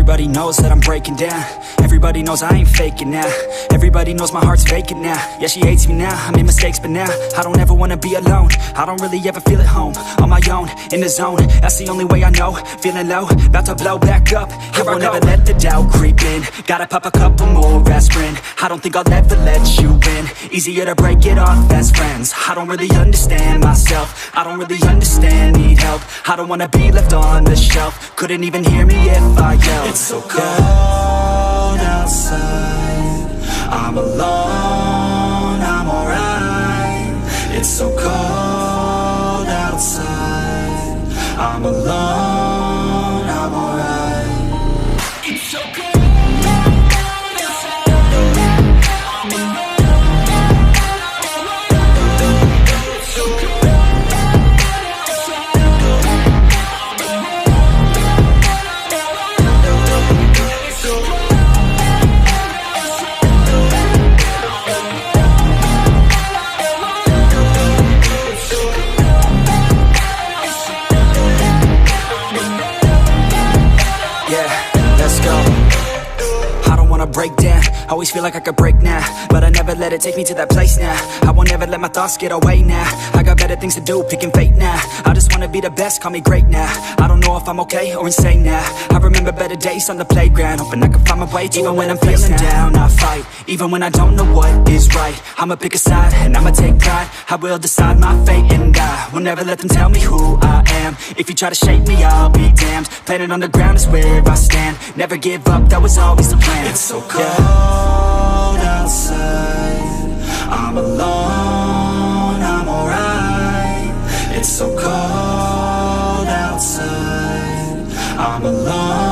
Everybody knows that I'm breaking down. Everybody knows I ain't faking now. Everybody knows my heart's vacant now. Yeah, she hates me now, I made mistakes but now I don't ever wanna be alone. I don't really ever feel at home. On my own, in the zone, that's the only way I know. Feeling low, about to blow back up. Here I won't ever let the doubt creep in. Gotta pop a couple more aspirin. I don't think I'll ever let you in. Easier to break it off as friends. I don't really understand myself. I don't really understand, need help. I don't wanna be left on the shelf. Couldn't even hear me if I yelled. It's so cold outside, I'm alone, I'm alright. It's so cold outside, I'm alone, I'm alright. It's so cold. Break down, always feel like I could break now, but I never let it take me to that place now. I won't ever let my thoughts get away now. I got better things to do, picking fate now. I just wanna be the best, call me great now. I don't know if I'm okay or insane now. I remember better days on the playground, hoping I can find my way. Even when I'm feeling down, I fight. Even when I don't know what is right, I'ma pick a side and I'ma take pride. I will decide my fate and I will never let them tell me who I am. If you try to shake me, I'll be damned. Planet on the ground is where I stand. Never give up, that was always the plan. It's so cold outside, I'm alone, I'm alright. It's so cold outside, I'm alone.